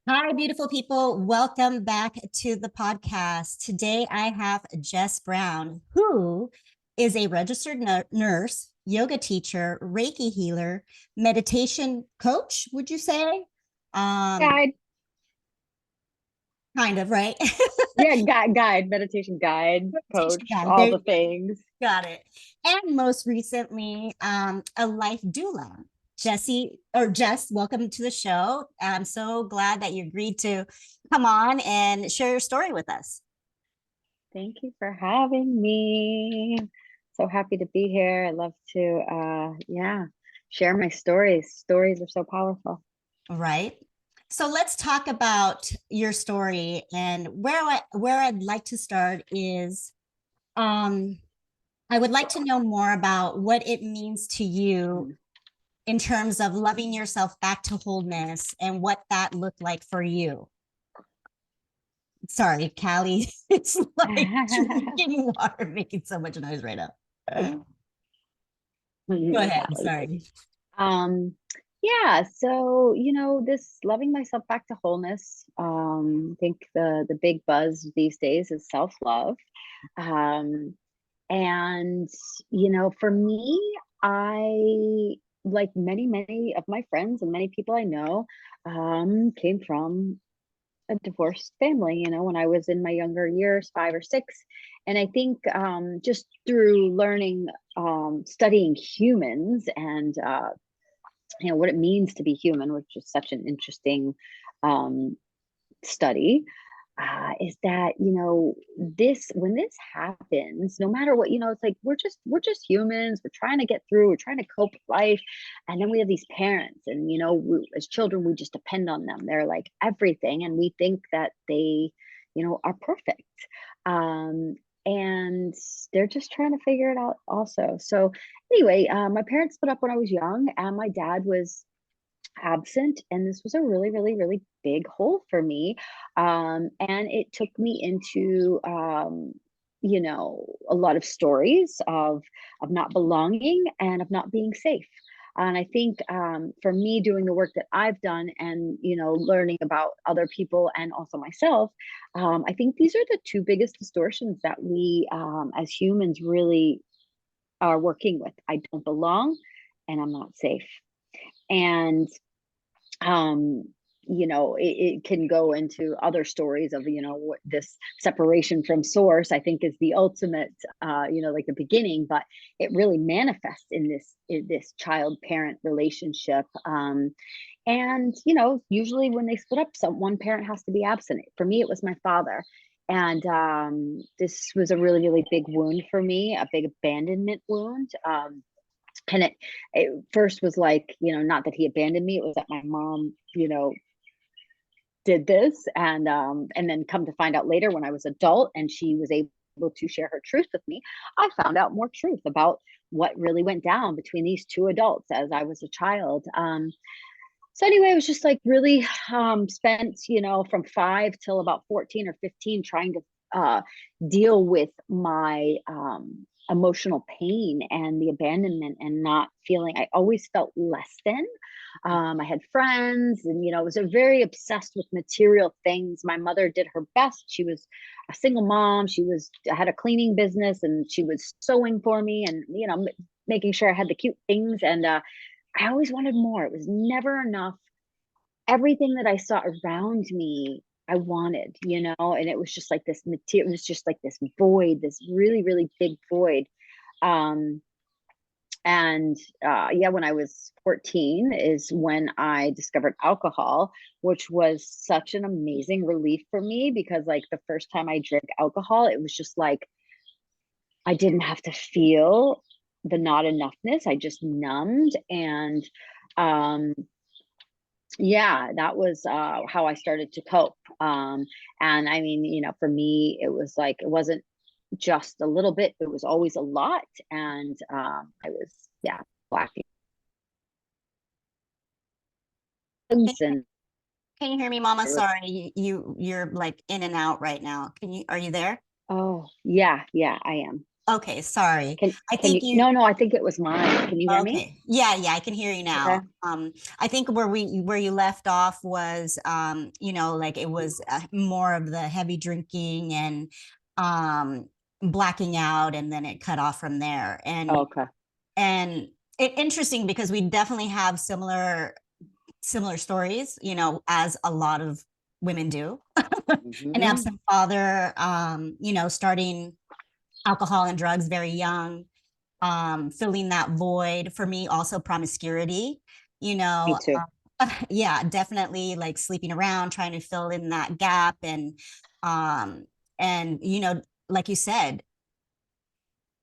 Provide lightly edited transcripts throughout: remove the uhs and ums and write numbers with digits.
Hi, beautiful people. Welcome back to the podcast. Today I have Jess Brown, who is a registered nurse, yoga teacher, Reiki healer, meditation coach, would you say? Um, Guide. kind of, right? Yeah, guide, meditation guide, Meditation coach, guide. all There the you things. got it. And most recently, a life doula. Jess, welcome to the show. I'm so glad that you agreed to come on and share your story with us. Thank you for having me. So happy to be here. I love to share my stories. Stories are so powerful. Right. So let's talk about your story, and where I'd like to start is um I would like to know more about what it means to you Mm. in terms of loving yourself back to wholeness and what that looked like for you. Sorry, Callie, it's like drinking water making so much noise right now. Go ahead. Callie. Sorry. Um, yeah, so this loving myself back to wholeness. I think the big buzz these days is self-love. Um, And, for me, I, like many of my friends and many people I know, came from a divorced family, when I was in my younger years, 5 or 6. And I think just through learning, studying humans and, what it means to be human, which is such an interesting um, study, is that this when this happens, no matter what, it's like we're just humans. We're trying to get through. We're trying to cope with life, and then we have these parents, and as children, we just depend on them. They're like everything, and we think that they, are perfect. Um, and they're just trying to figure it out also. So anyway, my parents split up when I was young, and my dad was absent, and this was a really big hole for me, and it took me into a lot of stories of not belonging and of not being safe. And I think for me, doing the work that I've done, and learning about other people and also myself, I think these are the two biggest distortions that we, as humans, really are working with. I don't belong, and I'm not safe. And um it can go into other stories of what this separation from source, I think, is the ultimate, like the beginning, but it really manifests in this child parent relationship. And usually when they split up, one parent has to be absent. For me, it was my father. And this was a really big wound for me, a big abandonment wound. And it first was like, not that he abandoned me, it was that my mom, did this. And then come to find out later, when I was adult and she was able to share her truth with me, I found out more truth about what really went down between these two adults as I was a child. So anyway, I was just like really spent, from 5 till about 14 or 15, trying to deal with my emotional pain and the abandonment, and not feeling, I always felt less than. I had friends, and I was very obsessed with material things. My mother did her best. She was a single mom. Had a cleaning business, and she was sewing for me, and making sure I had the cute things. And I always wanted more. It was never enough. Everything that I saw around me, I wanted, and it was just like this material, it was just like this void, this really big void. Um, and yeah, when I was 14 is when I discovered alcohol, which was such an amazing relief for me, because like the first time I drank alcohol, it was just like I didn't have to feel the not enoughness. I just numbed. And um yeah, that was how I started to cope. And I mean, for me, it was like, it wasn't just a little bit, it was always a lot. And I was, yeah, blacking and Can you hear me, Mama? Sorry, you're like in and out right now. Are you there? oh, yeah, I am. Okay, sorry. I Can think you, you, no, I think it was mine. Can you hear me? okay. Yeah, yeah, I can hear you Okay. now. I think where you left off was like it was more of the heavy drinking and um blacking out, and then it cut off from there. Okay. And interesting because we definitely have similar stories, as a lot of women do. An Hmm. absent father, starting alcohol and drugs very young, filling that void. For me, also promiscuity, you Me know, too. yeah, definitely like sleeping around, trying to fill in that gap. Um, and, like you said,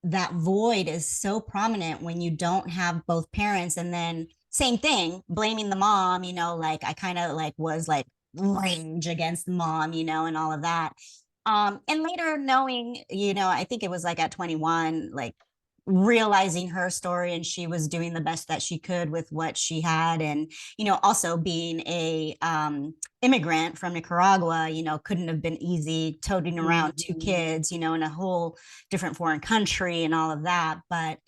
that void is so prominent when you don't have both parents. And then same thing, blaming the mom, like I kind of like was like rage against the mom, and all of that. And later knowing, I think it was like at 21, like realizing her story, and she was doing the best that she could with what she had. And, also being a immigrant from Nicaragua, couldn't have been easy toting around two Hmm. kids, in a whole different foreign country and all of that. But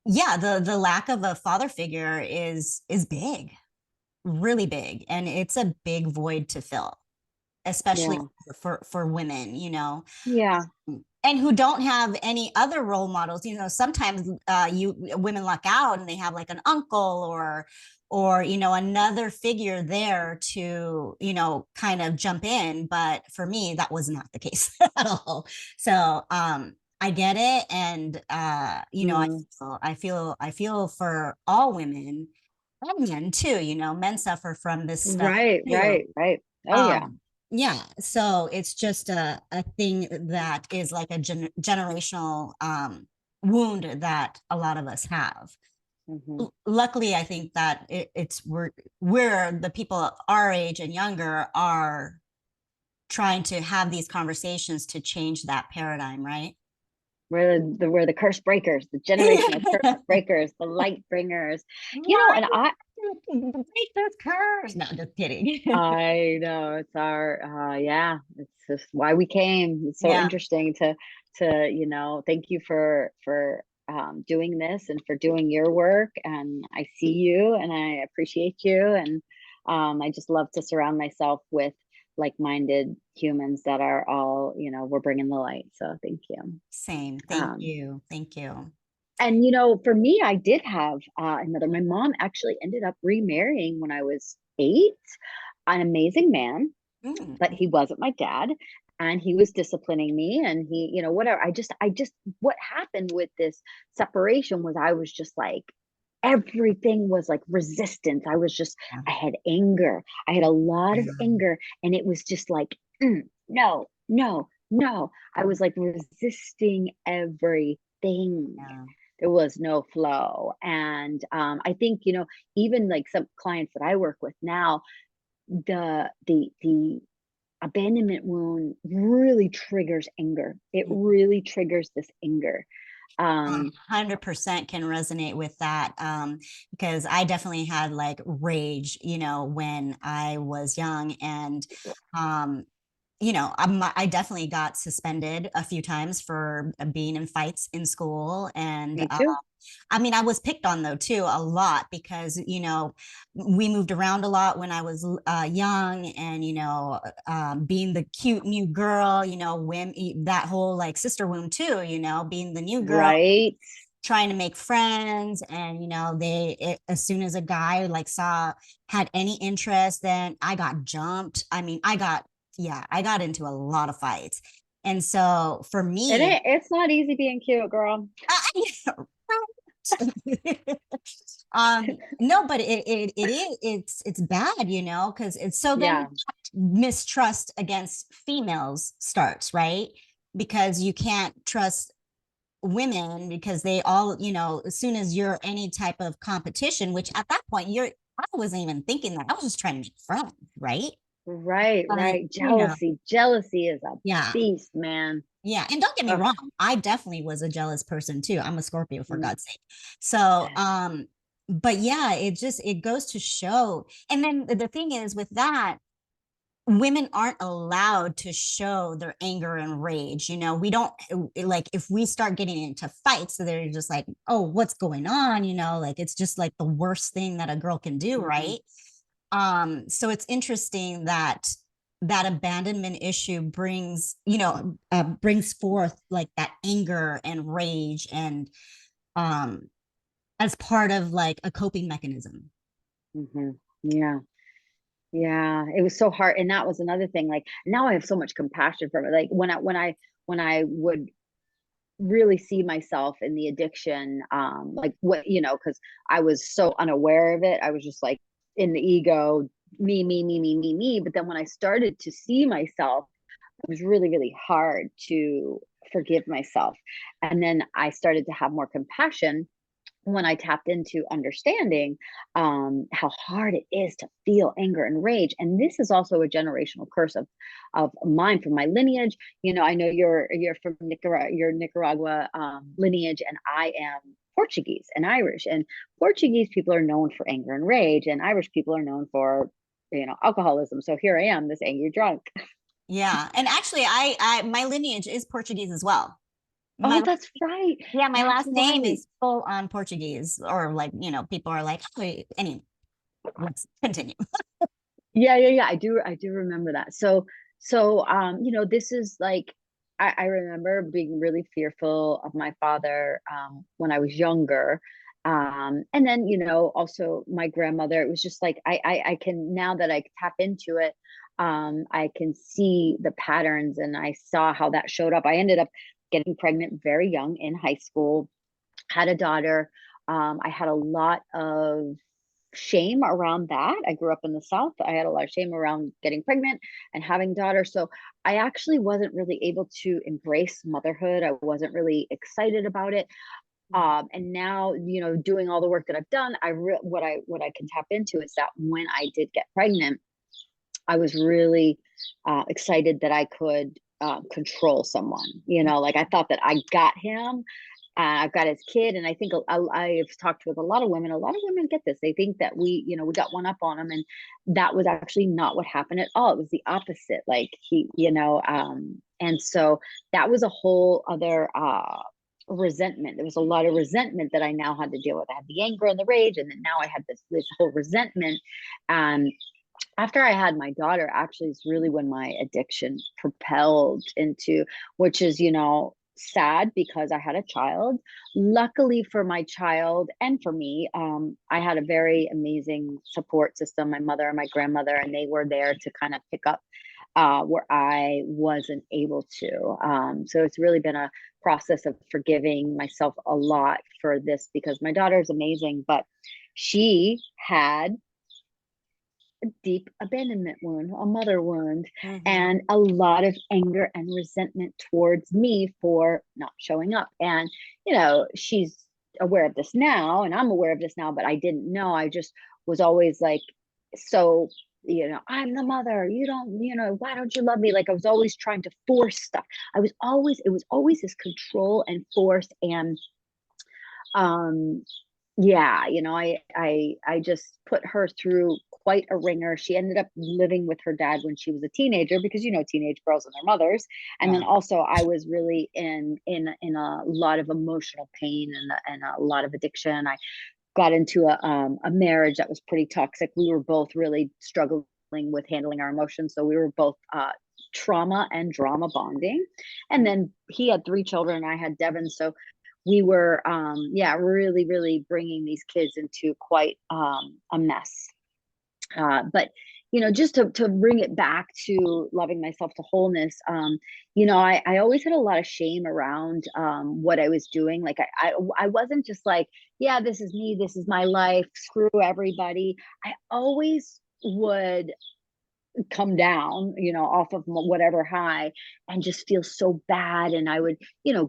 yeah, the lack of a father figure is big, really big, and it's a big void to fill, especially Yeah. for women, Yeah. and who don't have any other role models. Sometimes you women luck out and they have like an uncle or another figure there to kind of jump in. But for me, that was not the case at all. So I get it. And Mm. I feel for all women and men too. Men suffer from this stuff Right, too. right, right. Oh yeah. um yeah, so it's just a thing that is like a generational wound that a lot of us have. Hmm. Luckily, I think that it's we're the people our age and younger are trying to have these conversations to change that paradigm, right? We're the curse breakers, the generational curse breakers, the light bringers. You know, Why and break this curse? No, just kidding. I know it's our yeah, it's just why we came. It's so Yeah, interesting to thank you for doing this and for doing your work. And I see you and I appreciate you. And I just love to surround myself with like-minded humans that are all, we're bringing the light. So thank you. same. Thank Um, you. Thank you. and for me, I did have another. My mom actually ended up remarrying when I was 8, an amazing man, but Mm. he wasn't my dad, and he was disciplining me, and he, whatever. I just, what happened with this separation was I was just like, everything was like resistance. Yeah. I had anger. I had a lot of Yeah. anger, and it was just like, no, no, no. I was like resisting everything. Yeah. There was no flow. And I think, even like some clients that I work with now, the abandonment wound really triggers anger. It really triggers this anger. Um 100% can resonate with that, because I definitely had like rage, when I was young. And um, I definitely got suspended a few times for being in fights in school. And Me too. I mean, I was picked on though too a lot because we moved around a lot when I was young, and being the cute new girl, when that whole like sister wound too, being the new girl, Right. trying to make friends. And as soon as a guy like had any interest, then I got jumped. I mean, I got into a lot of fights. And so for me, It's not easy being cute, girl. no, but it is, it's bad, because it's so then Yeah. mistrust against females starts, right? Because you can't trust women because they all, as soon as you're any type of competition, which at that point I wasn't even thinking that. I was just trying to make friends, right? Right, But right. Jealousy is a yeah, beast, man. yeah. And don't get me Ugh. wrong, I definitely was a jealous person too. I'm a Scorpio, for Mm. God's sake. So but yeah, it goes to show. And then the thing is with that, women aren't allowed to show their anger and rage. We don't, like, if we start getting into fights, so they're just like, oh, what's going on? Like, it's just like the worst thing that a girl can do, Mm-hmm. right? So it's interesting that that abandonment issue brings forth like that anger and rage, and um as part of like a coping mechanism. Mm-hmm. Yeah. Yeah, it was so hard. And that was another thing. Like now I have so much compassion for it. Like when I would really see myself in the addiction, like what, because I was so unaware of it. I was just like in the ego, me. But then when I started to see myself, it was really, really hard to forgive myself. And then I started to have more compassion when I tapped into understanding how hard it is to feel anger and rage. And this is also a generational curse of mine from my lineage. I know you're from Nicaragua, your Nicaragua lineage, and I am Portuguese and Irish. And Portuguese people are known for anger and rage, and Irish people are known for alcoholism. So here I am, this angry drunk. Yeah, and actually, I my lineage is Portuguese as well. Oh, My that's right. Yeah, my That's last name right. is full on Portuguese, or like, people are like, oh, anyway, let's continue. Yeah. I do remember that. So, this is like I remember being really fearful of my father when I was younger. And then, also my grandmother, it was just like I can, now that I tap into it, I can see the patterns, and I saw how that showed up. I ended up getting pregnant very young in high school, had a daughter. I had a lot of shame around that. I grew up in the South. I had a lot of shame around getting pregnant and having daughters. So I actually wasn't really able to embrace motherhood. I wasn't really excited about it. And now, doing all the work that I've done, what I can tap into is that when I did get pregnant, I was really excited that I could control someone. Like I thought that I got him, I've got his kid, and I think I've talked with a lot of women. A lot of women get this. They think that we got one up on him, and that was actually not what happened at all. It was the opposite. Like and so that was a whole other resentment. There was a lot of resentment that I now had to deal with. I had the anger and the rage, and then now I had this whole resentment. And after I had my daughter, actually, is really when my addiction propelled into, which is, sad because I had a child. Luckily for my child and for me, I had a very amazing support system, my mother and my grandmother, and they were there to kind of pick up where I wasn't able to. So it's really been a process of forgiving myself a lot for this, because my daughter is amazing, but she had deep abandonment wound, a mother wound, Mhm. and a lot of anger and resentment towards me for not showing up. And, she's aware of this now, and I'm aware of this now, but I didn't know. I just was always like, so, I'm the mother. You don't, why don't you love me? Like I was always trying to force stuff. It was always this control and force. And, um, yeah, I just put her through quite a ringer. She ended up living with her dad when she was a teenager, because teenage girls and their mothers. And then Yeah. also I was really in a lot of emotional pain, and a lot of addiction. I got into a marriage that was pretty toxic. We were both really struggling with handling our emotions, so we were both trauma and drama bonding. And then he had 3 children, I had Devin. So we were yeah, really, really bringing these kids into quite a mess. But just to bring it back to loving myself to wholeness, I always had a lot of shame around what I was doing. Like I wasn't just like, yeah, this is me, this is my life, screw everybody. I always would come down, off of whatever high, and just feel so bad. And I would,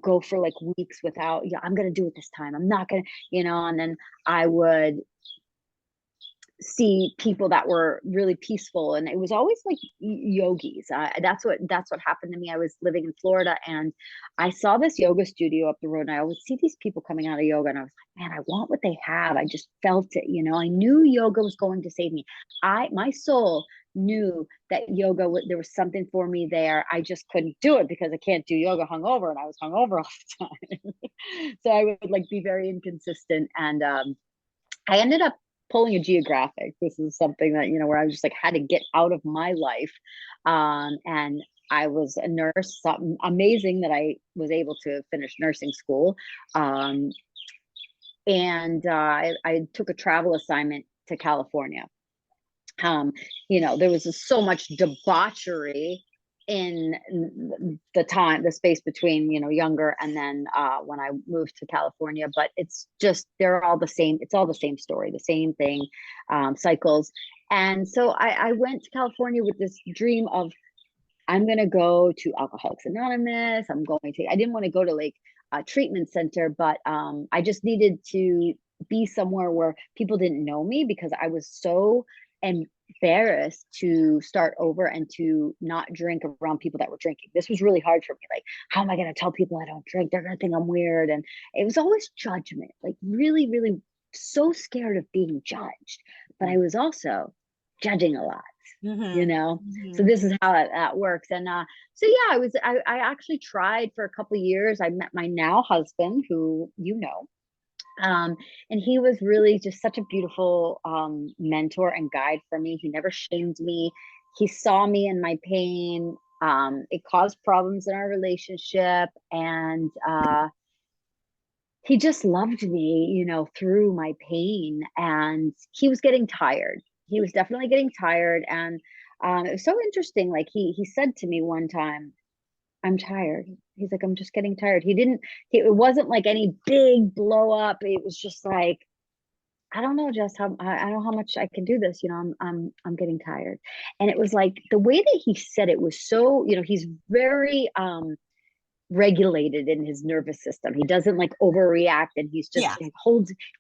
go for like weeks without, yeah, I'm going to do it this time. I'm not going to, and then I would see people that were really peaceful, and it was always like yogis. That's what happened to me. I was living in Florida, and I saw this yoga studio up the road, and I always see these people coming out of yoga, and I was like, man, I want what they have. I just felt it, I knew yoga was going to save me. My soul knew that there was something for me there. I just couldn't do it because I can't do yoga hungover, and I was hungover all the time. So I would like be very inconsistent, and I ended up pulling a geographic. This is something that, where I was just like, had to get out of my life. And I was a nurse. Something amazing that I was able to finish nursing school. Um, and I took a travel assignment to California. There was just so much debauchery in the space between, younger and then when I moved to California. But it's just, they're all the same. It's all the same story, the same thing, cycles. And so I went to California with this dream of, I'm going to go to Alcoholics Anonymous. I didn't want to go to like a treatment center, but I just needed to be somewhere where people didn't know me, because I was so embarrassed to start over and to not drink around people that were drinking. This was really hard for me. Like, how am I going to tell people I don't drink? They're going to think I'm weird. And it was always judgment, like really, really so scared of being judged. But I was also judging a lot. So this is how that works. And so yeah, I actually tried for a couple of years. I met my now husband, who and he was really just such a beautiful mentor and guide for me. He never shamed me. He saw me in my pain. It caused problems in our relationship, and he just loved me, through my pain. And he was getting tired. He was definitely getting tired. And it was so interesting. Like he said to me one time, I'm tired. He's like, I'm just getting tired. It wasn't like any big blow up. It was just like, I don't know, Jess, I don't know how much I can do this. I'm getting tired. And it was like the way that he said it was so, he's very, regulated in his nervous system. He doesn't like overreact, and Yeah.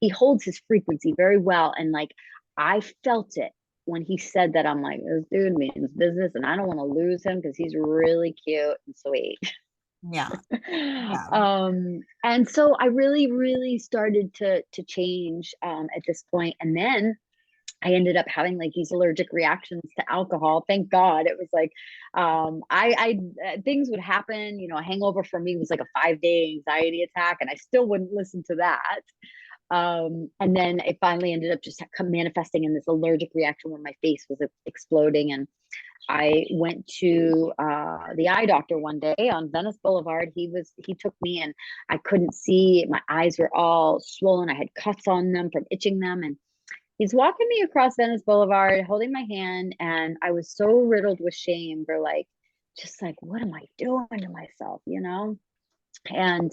he holds his frequency very well. And like, I felt it when he said that. I'm like, this dude means business, and I don't want to lose him because he's really cute and sweet. Yeah. Yeah. And so I really, really started to change at this point. And then I ended up having like these allergic reactions to alcohol. Thank God. It was like, I things would happen, a hangover for me was like a 5-day anxiety attack, and I still wouldn't listen to that. And then it finally ended up just manifesting in this allergic reaction where my face was exploding. And I went to the eye doctor one day on Venice Boulevard. He took me, and I couldn't see. My eyes were all swollen. I had cuts on them from itching them. And he's walking me across Venice Boulevard, holding my hand. And I was so riddled with shame for like, just like, what am I doing to myself, And,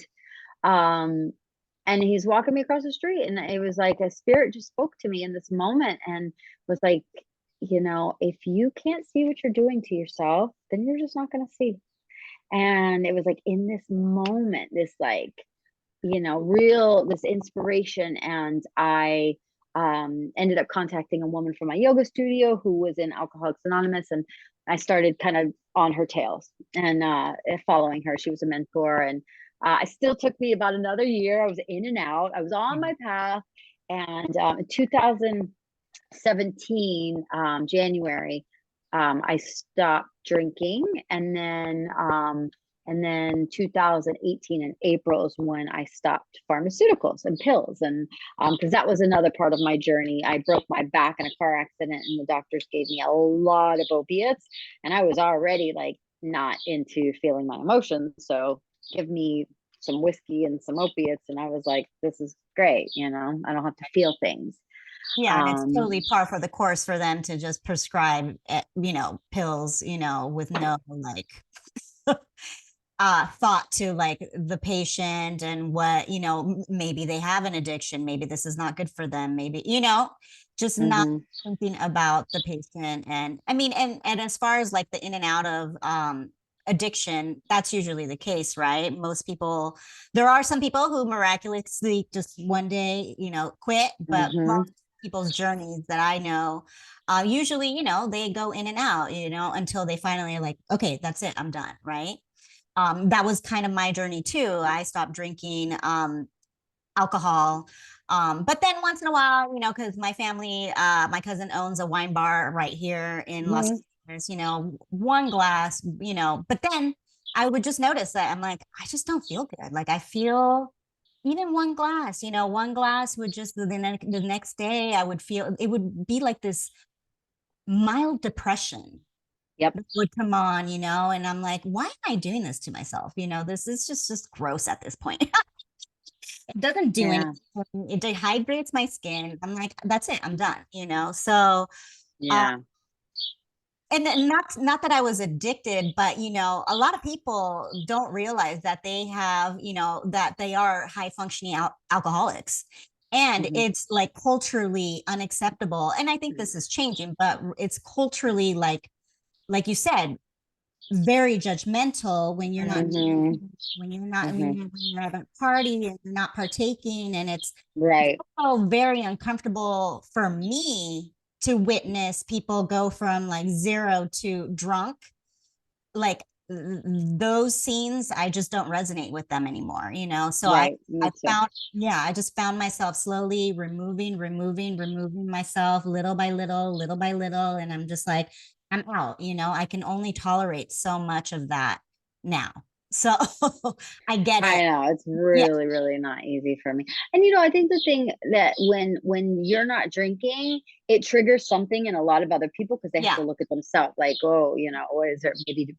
um, and he's walking me across the street, and it was like a spirit just spoke to me in this moment and was like, if you can't see what you're doing to yourself, then you're just not going to see. And it was like in this moment, this like, this inspiration. And I ended up contacting a woman from my yoga studio who was in Alcoholics Anonymous, and I started kind of on her tails and following her. She was a mentor, and it still took me about another year. I was in and out. I was on my path. And in 2017, January, I stopped drinking. And then 2018 in April is when I stopped pharmaceuticals and pills. And because that was another part of my journey. I broke my back in a car accident, and the doctors gave me a lot of opiates. And I was already like not into feeling my emotions. So give me some whiskey and some opiates. And I was like, this is great. I don't have to feel things. Yeah, and it's totally par for the course for them to just prescribe, pills, with no like thought to like the patient and what, maybe they have an addiction, maybe this is not good for them, maybe, just not thinking about the patient. And I mean, and as far as like the in and out of addiction, that's usually the case, right? Most people, there are some people who miraculously just one day, quit, but most people's journeys that I know, usually, they go in and out, until they finally are like, okay, that's it, I'm done, right? That was kind of my journey too. I stopped drinking alcohol. But then once in a while, because my family, my cousin owns a wine bar right here in Los Mhm. Angeles, one glass, but then I would just notice that I'm like, I just don't feel good. Like I feel even one glass would just the next day I would feel it would be like this mild depression Yep. that would come on, and I'm like, why am I doing this to myself? This is just gross at this point. It doesn't do Yeah. anything. It dehydrates my skin. I'm like, that's it. I'm done. So, uh, Yeah. and then not that I was addicted, but a lot of people don't realize that they have, that they are high functioning alcoholics. And Mhm. it's like culturally unacceptable. And I think this is changing, but it's culturally like you said, very judgmental when you're not Mhm. when you're not Mhm. when you're at a party and you're not partaking, and it's Right. also very uncomfortable for me to witness people go from like zero to drunk. Like those scenes, I just don't resonate with them anymore, so i Right. Me i too. found yeah, I just found myself slowly removing myself little by little, and I'm just like, I'm out. I can only tolerate so much of that now. So I get I it. know, it's Yeah, really, really not easy for me. And I think the thing that when you're not drinking, it triggers something in a lot of other people because they have yeah, to look at themselves like, oh, what is there?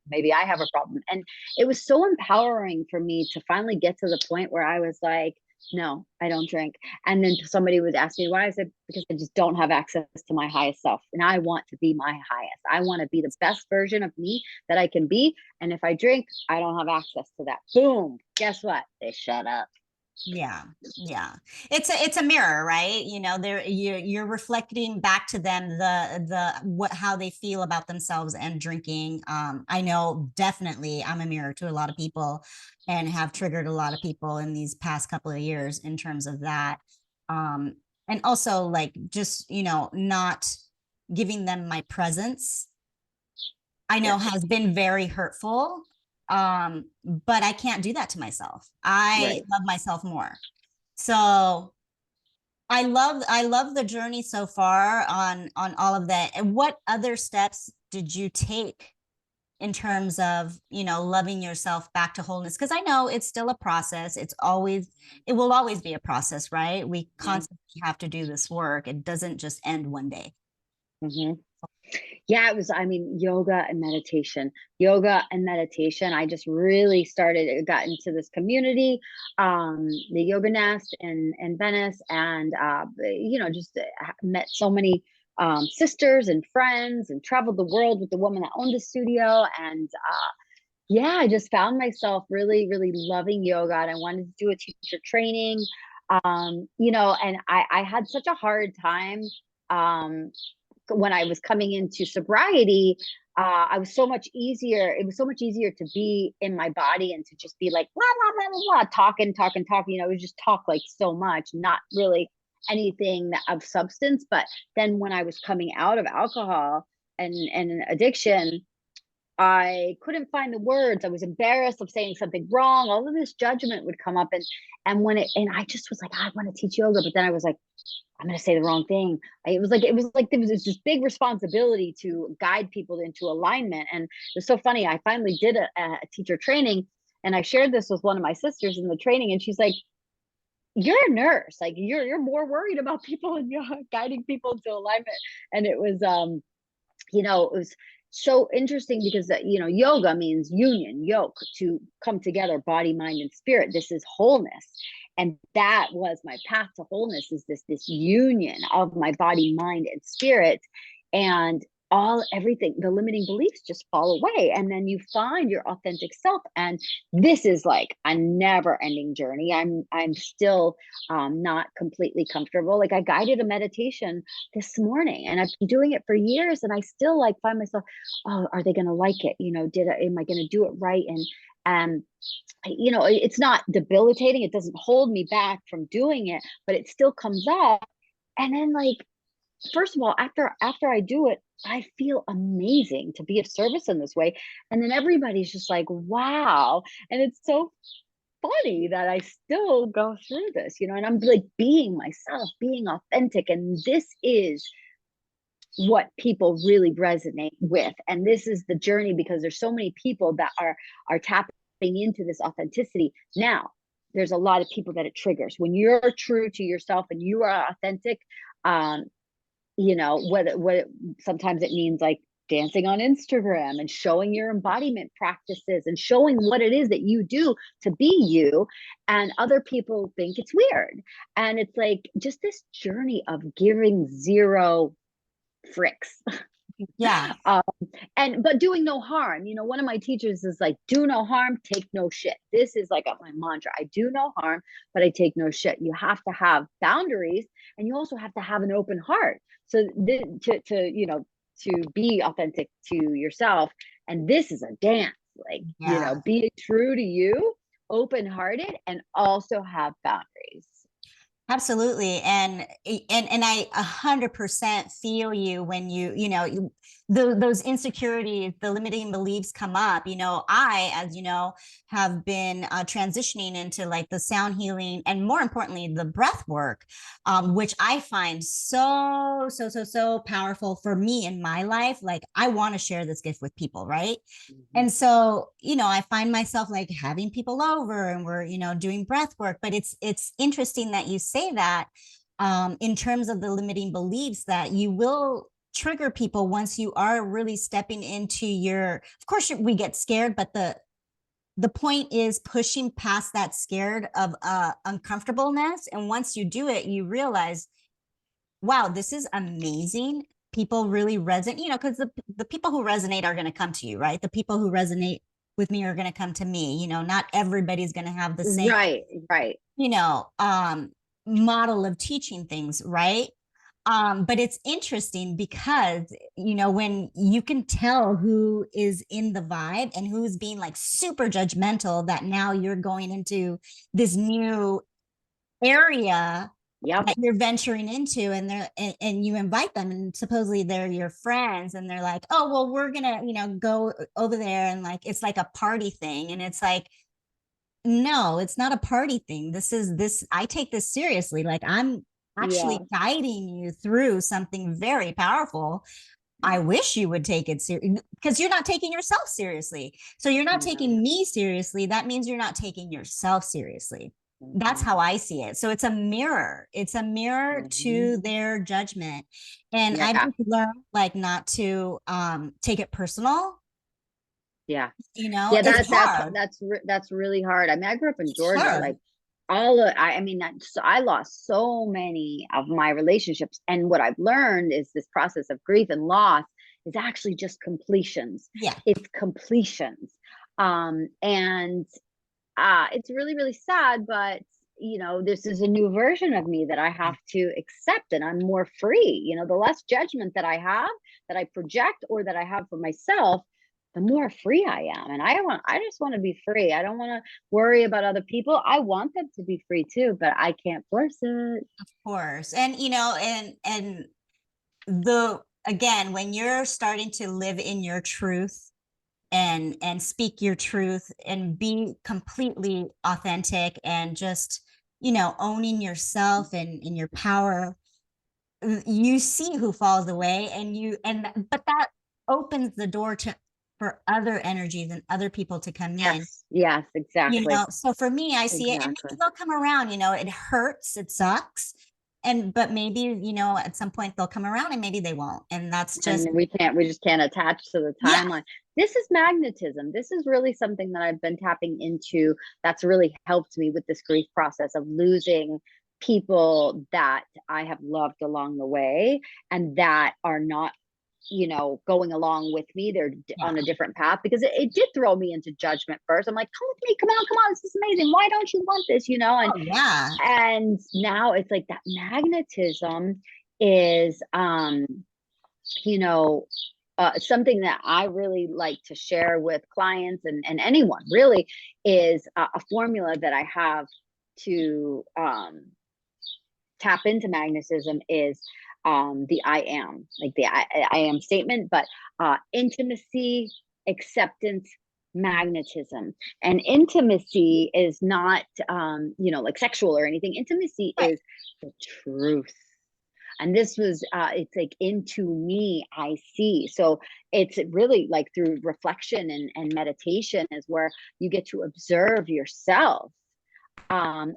Maybe I have a problem. And it was so empowering for me to finally get to the point where I was like, no, I don't drink. And then somebody would ask me why. I said, because I just don't have access to my highest self. And I want to be my highest. I want to be the best version of me that I can be. And if I drink, I don't have access to that. Boom. Guess what? They shut up. yeah, yeah. It's a mirror, right? They're you're reflecting back to them the what how they feel about themselves and drinking. I know definitely I'm a mirror to a lot of people and have triggered a lot of people in these past couple of years in terms of that. Um, and also like just, not giving them my presence, I know Yes. has been very hurtful. But I can't do that to myself. I Right. love myself more. So I love the journey so far on all of that. And what other steps did you take in terms of, loving yourself back to wholeness? Because I know it's still a process. It will always be a process, right? We Mm-hmm. constantly have to do this work. It doesn't just end one day. Mm-hmm. Yeah, it was, I mean, yoga and meditation. Yoga and meditation. I just really got into this community, the Yoga Nest in Venice, and just met so many sisters and friends, and traveled the world with the woman that owned the studio. And yeah, I just found myself really, really loving yoga, and I wanted to do a teacher training. And I had such a hard time. Um, when I was coming into sobriety, I was so much easier. It was so much easier to be in my body and to just be like, blah, blah, blah, blah, blah, talking. We just talk like so much, not really anything of substance. But then when I was coming out of alcohol and addiction, I couldn't find the words. I was embarrassed of saying something wrong. All of this judgment would come up, and I just was like, I want to teach yoga, but then I was like, I'm going to say the wrong thing. It was like there was this big responsibility to guide people into alignment. And it was so funny. I finally did a teacher training, and I shared this with one of my sisters in the training, and she's like, "You're a nurse. Like you're more worried about people and you're guiding people into alignment." And it was so interesting because yoga means union, yoke, to come together, body, mind, and spirit. This is wholeness, and that was my path to wholeness, is this union of my body, mind, and spirit. And everything, the limiting beliefs just fall away, and then you find your authentic self. And this is like a never ending journey. I'm still not completely comfortable. Like I guided a meditation this morning, and I've been doing it for years, and I still like find myself, oh, are they going to like it? Am I going to do it right? And it's not debilitating. It doesn't hold me back from doing it, but it still comes up. And then, like, first of all, after I do it, I feel amazing to be of service in this way. And then everybody's just like, wow. And it's so funny that I still go through this, and I'm like being myself, being authentic. And this is what people really resonate with. And this is the journey, because there's so many people that are tapping into this authenticity. Now, there's a lot of people that it triggers when you're true to yourself and you are authentic. um what sometimes it means like dancing on Instagram and showing your embodiment practices and showing what it is that you do to be you. And other people think it's weird. And it's like just this journey of giving zero fricks. Yeah. um, but doing no harm. One of my teachers is like, do no harm, take no shit. This is like my mantra. I do no harm, but I take no shit. You have to have boundaries, and you also have to have an open heart. So to be authentic to yourself. And this is a dance, like, Yeah. be true to you, open hearted, and also have boundaries. Absolutely. And I 100% feel you when those insecurities, the limiting beliefs come up. I, as you know, have been transitioning into like the sound healing and more importantly, the breath work, which I find so, so, so, so powerful for me in my life. Like I want to share this gift with people, right? Mhm. And so, I find myself like having people over and we're, doing breath work, but it's interesting that you say that in terms of the limiting beliefs that you will trigger people once you are really stepping into of course we get scared, but the point is pushing past that scared of uncomfortableness. And once you do it, you realize, wow, this is amazing. People really resonate, because the people who resonate are going to come to you, right? The people who resonate with me are going to come to me. Not everybody's going to have the same, Right, right. you know, um, model of teaching things, right? But it's interesting because, when you can tell who is in the vibe and who's being like super judgmental, that now you're going into this new area Yep. that you're venturing into, and and you invite them, and supposedly they're your friends, and they're like, oh well, we're gonna go over there, and like it's like a party thing. And it's like, no, it's not a party thing. This I take this seriously. Like I'm actually Yeah. guiding you through something very powerful. I wish you would take it seriously, because you're not taking yourself seriously. So you're not Yeah. taking me seriously. That means you're not taking yourself seriously. That's Mhm. how I see it. So it's a mirror. It's a mirror Mhm. to their judgment. And I've Yeah. just learned like not to take it personal. Yeah. It's hard. That's really hard. I mean, I grew up in It's Georgia. hard. Like I mean, I lost so many of my relationships, and what I've learned is this process of grief and loss is actually just completions. Yeah. It's completions. And it's really, really sad, but this is a new version of me that I have to accept, and I'm more free. The less judgment that I have, that I project, or that I have for myself, the more free I am. And I just want to be free. I don't want to worry about other people. I want them to be free too, but I can't force it. Of course. And and the again, when you're starting to live in your truth and speak your truth and be completely authentic and just owning yourself and your power, you see who falls away, but that opens the door to for other energies and other people to come in. Yes, yes, exactly. So for me, I see it, and Exactly. maybe they'll come around. It hurts, it sucks, but maybe at some point they'll come around, and maybe they won't, and that's just, And we just can't attach to the yeah. timeline. This is magnetism. This is really something that I've been tapping into, that's really helped me with this grief process of losing people that I have loved along the way, and that are not going along with me. They're Yeah. on a different path, because it did throw me into judgment first. I'm like, come with me, come on, this is amazing, why don't you want this, and Oh yeah. now it's like that magnetism is you know, something that I really like to share with clients, and anyone really, is a formula that I have to tap into magnetism is the I am, like the I am statement, but intimacy, acceptance, magnetism. And intimacy is not, like sexual or anything. Intimacy Right. is the truth. And this was, it's like into me, I see. So it's really like through reflection and meditation is where you get to observe yourself,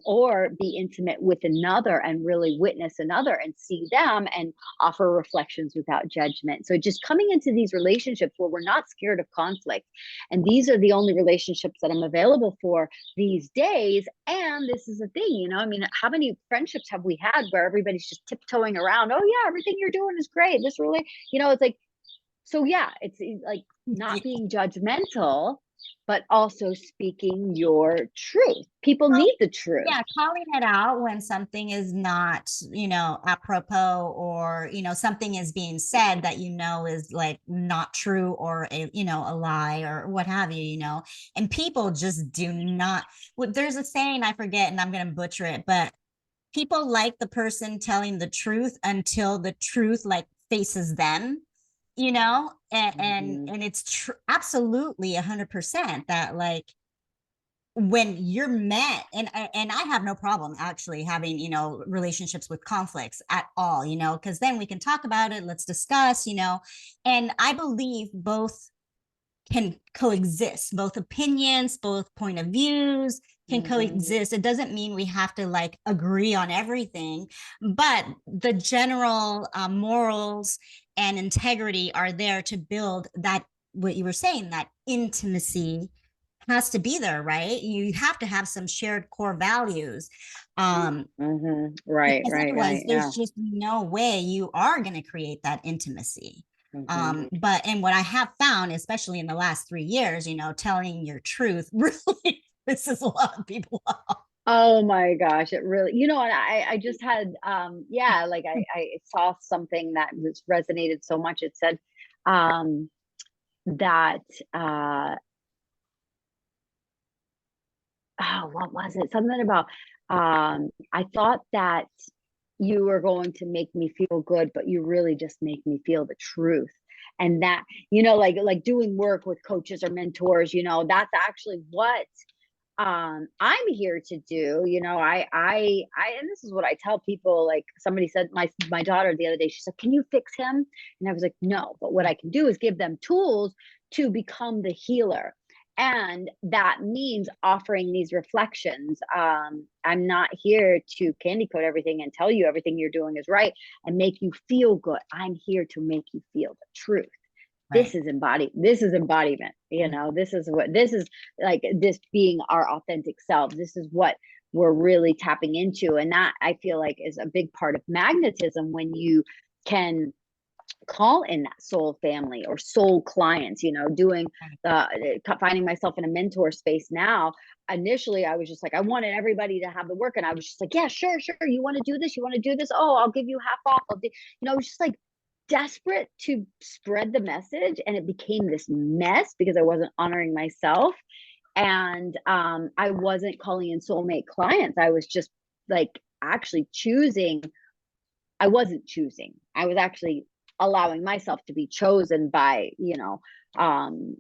or be intimate with another and really witness another and see them and offer reflections without judgment. So just coming into these relationships where we're not scared of conflict. And these are the only relationships that I'm available for these days. And this is the thing, I mean, how many friendships have we had where everybody's just tiptoeing around? Oh yeah, everything you're doing is great. This really, it's like, so yeah, it's like not being judgmental, but also speaking your truth. People need the truth. Yeah, calling it out when something is not, apropos, or, something is being said that is like not true, or a lie, or what have you. And people just do not. Well, there's a saying, I forget, and I'm going to butcher it, but people like the person telling the truth until the truth like faces them, and Mhm. it's absolutely 100% that, like, when you're met, and I have no problem actually having relationships with conflicts at all, because then we can talk about it, let's discuss, and I believe both can coexist, both opinions, both point of views can Mhm. coexist. It doesn't mean we have to like agree on everything, but the general morals and integrity are there to build that, what you were saying, that intimacy has to be there, right? You have to have some shared core values. Mhm. Right, Because right, otherwise right. there's Yeah. just no way you are going to create that intimacy. Mhm. But and what I have found, especially in the last 3 years, telling your truth really pisses a lot of people off. Oh my gosh, it really, and I just had, yeah, like I saw something that was resonated so much. It said, um, that, oh, what was it? Something about, I thought that you were going to make me feel good, but you really just make me feel the truth. And that, like doing work with coaches or mentors, that's actually what I'm here to do. And this is what I tell people. Like somebody said, my daughter the other day, she said, can you fix him? And I was like, no, but what I can do is give them tools to become the healer. And that means offering these reflections. I'm not here to candy coat everything and tell you everything you're doing is right and make you feel good. I'm here to make you feel the truth. Right. This is embodiment. This is, like, this being our authentic selves. This is what we're really tapping into, and that I feel like is a big part of magnetism, when you can call in that soul family or soul clients, doing finding myself in a mentor space now. Initially I was just like, I wanted everybody to have the work, and I was just like, yeah, sure, sure, you want to do this, oh, I'll give you half off, I was just like desperate to spread the message, and it became this mess because I wasn't honoring myself. And I wasn't calling in soulmate clients. I was just like actually choosing. I wasn't choosing. I was actually allowing myself to be chosen by, um,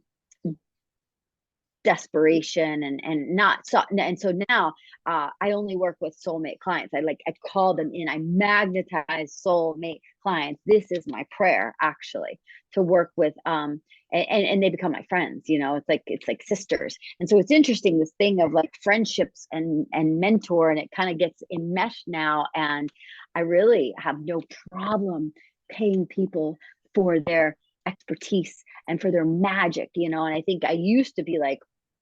desperation, and not so. And so now, I only work with soulmate clients. I call them in. I magnetize soulmate clients. This is my prayer, actually, to work with, and they become my friends. It's like sisters. And so it's interesting, this thing of like friendships and mentor, and it kind of gets enmeshed now. And I really have no problem paying people for their expertise and for their magic. And I think I used to be like,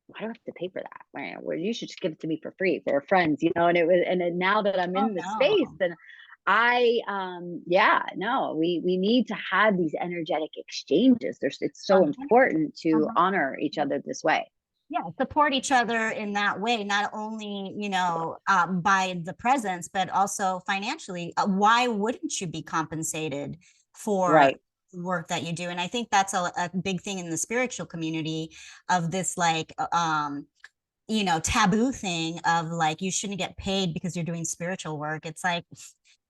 why do I have to pay for that? Well, you should just give it to me for free for friends, and then now that I'm Oh in the space, no. then yeah, no, we need to have these energetic exchanges. It's so important to honor each other this way. Yeah, support each other in that way, not only by the presence, but also financially. Why wouldn't you be compensated for Right. work that you do? And I think that's a big thing in the spiritual community, of this like taboo thing of like, you shouldn't get paid because you're doing spiritual work. It's like,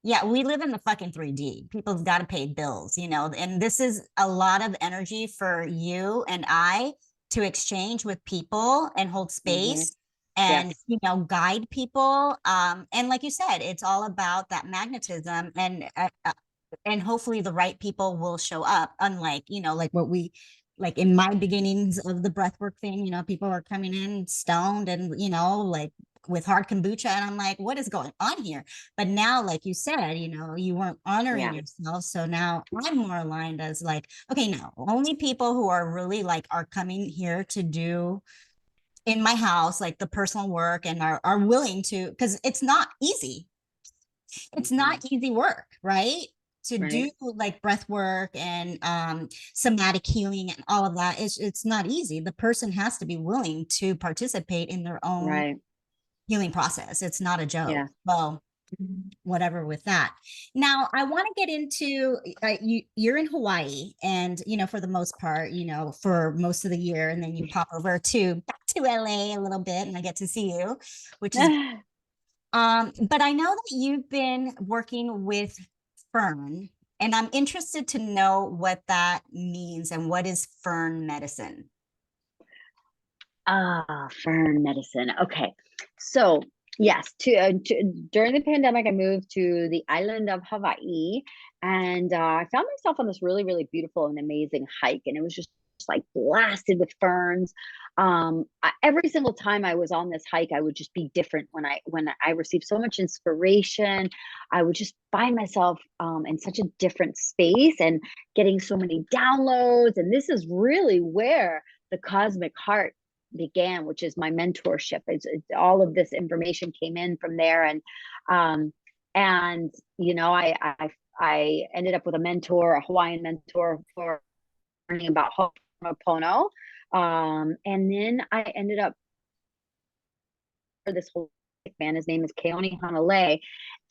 Yeah, we live in the fucking 3D. People's got to pay bills, and this is a lot of energy for you and I to exchange with people and hold Hmm. space and, Yes. guide people. And like you said, it's all about that magnetism and hopefully the right people will show up. Unlike, like what we like in my beginnings of the breathwork thing, people are coming in stoned and, like with hard kombucha. And I'm like, what is going on here? But now, like you said, you weren't honoring Yeah. yourself. So now I'm more aligned as like, okay, now only people who are really like are coming here to do in my house, like the personal work and are willing to, because it's not easy. It's Hmm. not easy work, right? To Right. do like breath work and somatic healing and all of that. It's not easy. The person has to be willing to participate in their own Right. healing process. It's not a joke. Yeah. Well, whatever with that. Now, I want to get into you're in Hawaii and for the most part, for most of the year and then you pop over to back to LA a little bit and I get to see you, which is but I know that you've been working with fern and I'm interested to know what that means and what is fern medicine. Ah, fern medicine. Okay. So, yes, during the pandemic, I moved to the island of Hawaii and I found myself on this really, really beautiful and amazing hike. And it was just like blasted with ferns. Every single time I was on this hike, I would just be different when I received so much inspiration. I would just find myself in such a different space and getting so many downloads. And this is really where the cosmic heart began, which is my mentorship. All of this information came in from there, um, and I ended up with a mentor, a Hawaiian mentor for learning about Ho'oponopono, and then I ended up for this whole man. His name is Keone Hanalei,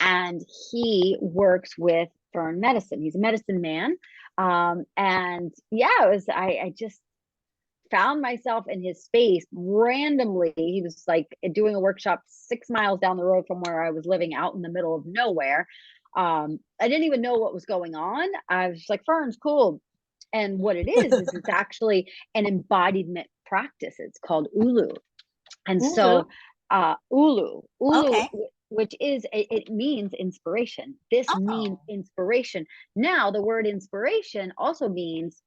and he works with fern medicine. He's a medicine man, and yeah, it was I just found myself in his space randomly. He was like doing a workshop 6 miles down the road from where I was living out in the middle of nowhere. I didn't even know what was going on. I was just like, ferns, cool. And what it is it's actually an embodiment practice. It's called ulu. And Ulu. so, ulu, Okay. which is, it means inspiration. This means Oh. inspiration. Now, the word inspiration also means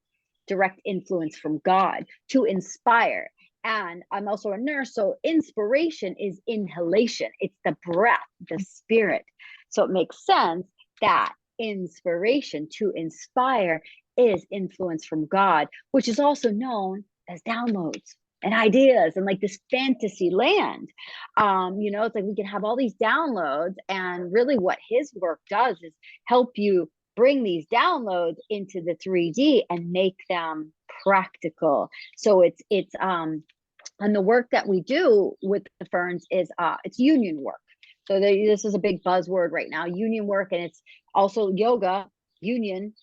direct influence from God to inspire. And I'm also a nurse, so inspiration is inhalation, it's the breath, the spirit. So it makes sense that inspiration to inspire is influence from God, which is also known as downloads and ideas and like this fantasy land. It's like we can have all these downloads, and really what his work does is help you bring these downloads into the 3D and make them practical. So it's and the work that we do with the ferns is it's union work. So this is a big buzzword right now, union work, and it's also yoga, union,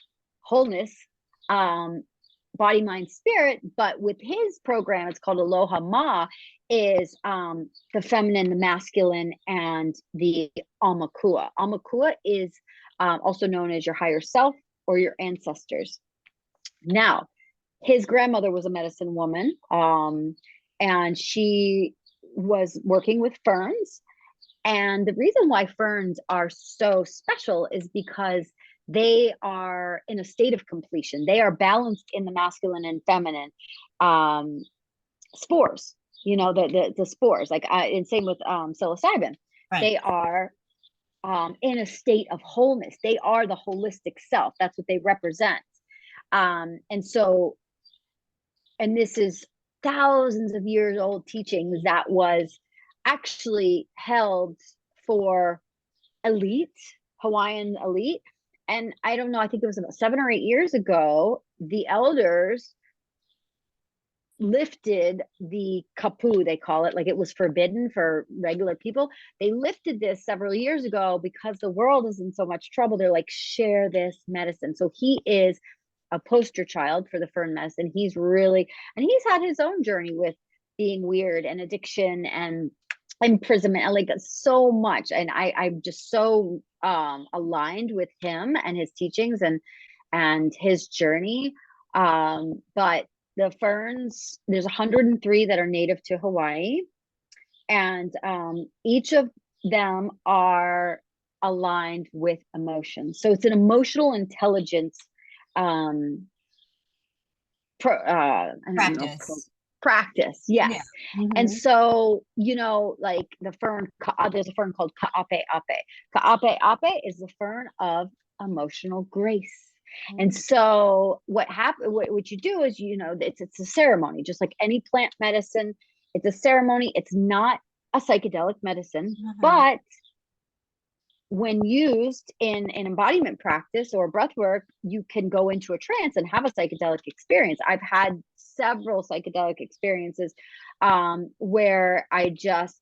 wholeness, um, body, mind, spirit. But with his program, it's called Aloha Ma, is the feminine, the masculine, and the Amakua. Amakua is also known as your higher self or your ancestors. Now, his grandmother was a medicine woman, and she was working with ferns. And the reason why ferns are so special is because they are in a state of completion. They are balanced in the masculine and feminine um, spores. The spores, like and same with psilocybin. Right. They are in a state of wholeness. They are the holistic self. That's what they represent. And so, and this is thousands of years old teachings that was actually held for elite, Hawaiian elite. And I don't know, I think it was about 7 or 8 years ago, the elders lifted the kapu, they call it, like it was forbidden for regular people. They lifted this several years ago because the world is in so much trouble. They're like, share this medicine. So he is a poster child for the fern medicine. He's really, and he's had his own journey with being weird and addiction and imprisonment, and like so much. And I'm just so aligned with him and his teachings and his journey. But the ferns, there's 103 that are native to Hawaii, and each of them are aligned with emotion. So it's an emotional intelligence um I don't know, Practice. practice. Yeah. Yes. And Mhm. so, like the fern, there's a fern called ka'ape'ape. Ka'ape'ape is the fern of emotional grace. And so what you do is, it's a ceremony, just like any plant medicine. It's a ceremony. It's not a psychedelic medicine, Mhm. but when used in an embodiment practice or breath work, you can go into a trance and have a psychedelic experience. I've had several psychedelic experiences where I just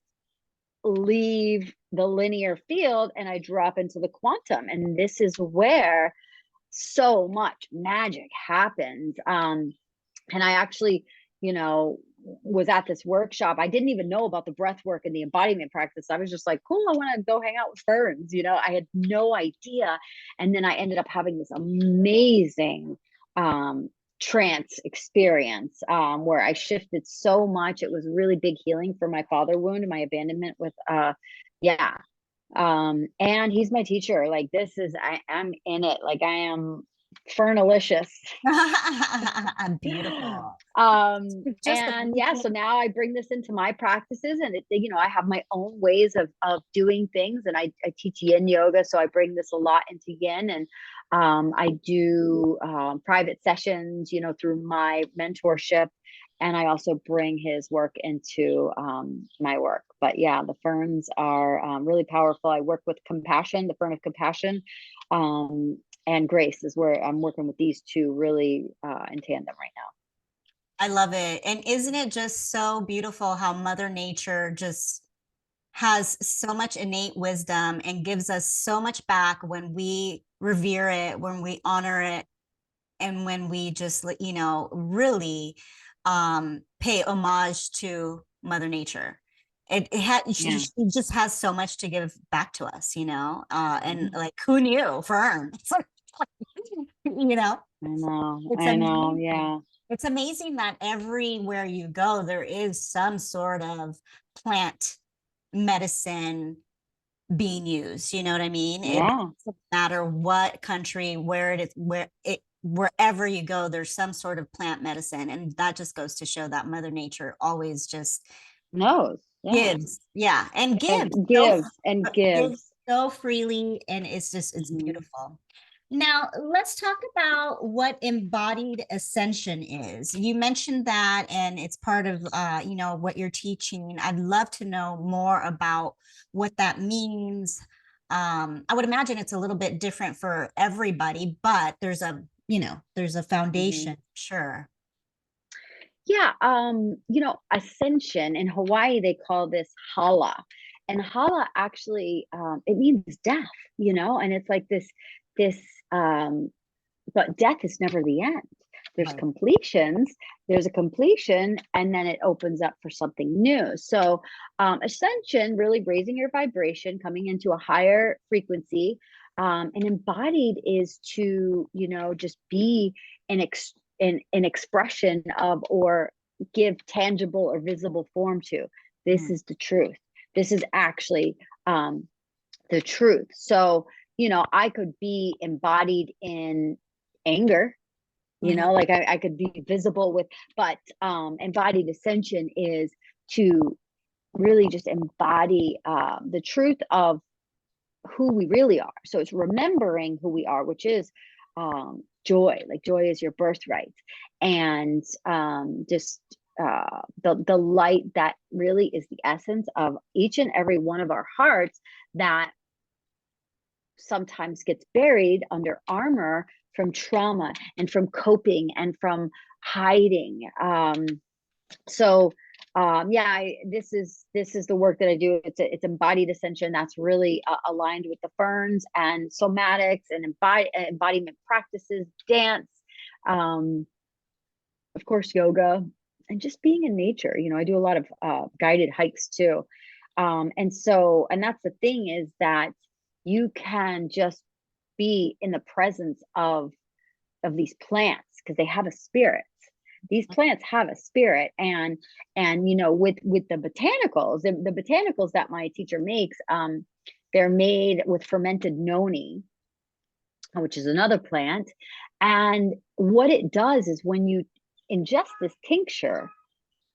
leave the linear field and I drop into the quantum. And this is where so much magic happens. And I actually, you know, was at this workshop. I didn't even know about the breath work and the embodiment practice. I was just like, cool, I want to go hang out with ferns. I had no idea. And then I ended up having this amazing trance experience where I shifted so much. It was really big healing for my father wound and my abandonment with yeah. And he's my teacher. Like I'm in it. Like I am fernalicious. Beautiful. Just And yeah, so now I bring this into my practices, and I have my own ways of doing things, and I teach yin yoga, so I bring this a lot into yin. And I do private sessions, through my mentorship, and I also bring his work into my work. But yeah, the ferns are really powerful. I work with compassion, the fern of compassion, um, and grace is where I'm working with these two really in tandem right now. I love it. And isn't it just so beautiful how Mother Nature just has so much innate wisdom and gives us so much back when we revere it, when we honor it, and when we just, really pay homage to Mother Nature. Yeah. She just has so much to give back to us, and Mhm. like, who knew? Fern. you know, it's I know. amazing. Yeah. It's amazing that everywhere you go, there is some sort of plant medicine being used. You know what I mean? It Yeah. doesn't matter what country, where it is, wherever you go, there's some sort of plant medicine. And that just goes to show that Mother Nature always just Knows. Yeah. gives. Yeah. And gives And so gives and gives gives. so freely. And it's Hmm. beautiful. Now, let's talk about what embodied ascension is. You mentioned that, and it's part of, what you're teaching. I'd love to know more about what that means. I would imagine it's a little bit different for everybody, but there's a Hmm. foundation, sure. Yeah. Ascension in Hawaii, they call this hala. And hala actually, it means death, and it's like this, um, but death is never the end. There's Right. completions, there's a completion, and then it opens up for something new. So ascension, really raising your vibration, coming into a higher frequency. And embodied is to, just be an expression of, or give tangible or visible form to. This Mm. is the truth. This is actually the truth. So I could be embodied in anger, Mhm. like I could be visible with, but embodied ascension is to really just embody the truth of who we really are. So it's remembering who we are, which is joy. Like joy is your birthright, and just the light that really is the essence of each and every one of our hearts, that sometimes gets buried under armor from trauma and from coping and from hiding. So yeah, this is the work that I do. It's embodied ascension that's really aligned with the ferns and somatics and embodiment practices, dance, um, of course, yoga, and just being in nature. I do a lot of guided hikes too. And that's the thing, is that you can just be in the presence of these plants, because they have a spirit. These plants have a spirit. And with the botanicals, the botanicals that my teacher makes, they're made with fermented noni, which is another plant. And what it does is, when you ingest this tincture,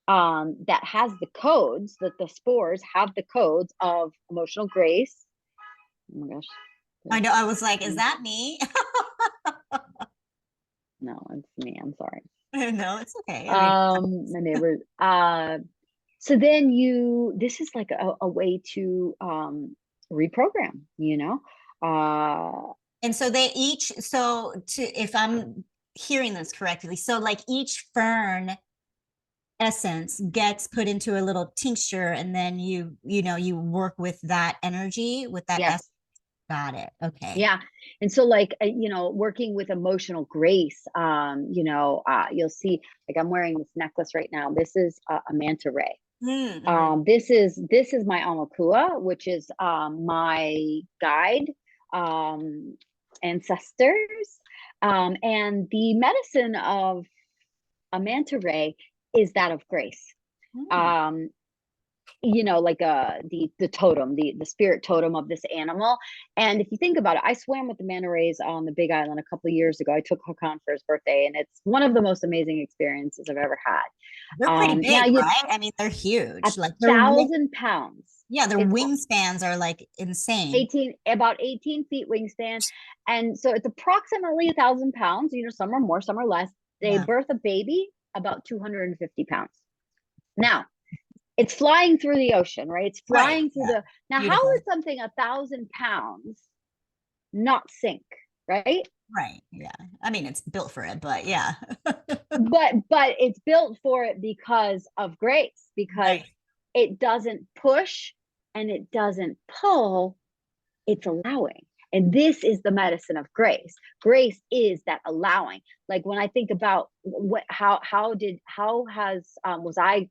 that has the codes, that the spores have the codes of emotional grace. Oh my gosh. I know. I was like, is that me? No, it's me. I'm sorry. No, it's okay. I mean, My neighbors. So then this is like a way to reprogram, and so they each, so if I'm hearing this correctly, so like each fern essence gets put into a little tincture, and then you work with that energy, with that yes. essence. Got it. Okay. Yeah. And so, like, working with emotional grace, you'll see, like, I'm wearing this necklace right now. This is a manta ray. Mm-hmm. This is my amakua, which is my guide, ancestors. And the medicine of a manta ray is that of grace. Mm. Um, like the totem, the spirit totem of this animal. And if you think about it, I swam with the manta rays on the Big Island a couple of years ago. I took Hakan for his birthday, and it's one of the most amazing experiences I've ever had. They're pretty Now big, right? I mean, they're a huge. Like thousand pounds. yeah, their It's wingspans are like insane. about 18 feet wingspan. And so it's approximately 1,000 pounds. Some are more, some are less. They Yeah. birth a baby about 250 pounds. Now, it's flying through the ocean, right? It's Right. flying through Yeah. now, how Beautiful. is something 1,000 pounds not sink, right? Right. Yeah. I mean, it's built for it, but yeah. But it's built for it because of grace, because Right. it doesn't push and it doesn't pull, it's allowing. And this is the medicine of grace. Grace is that allowing. Like, when I think about was I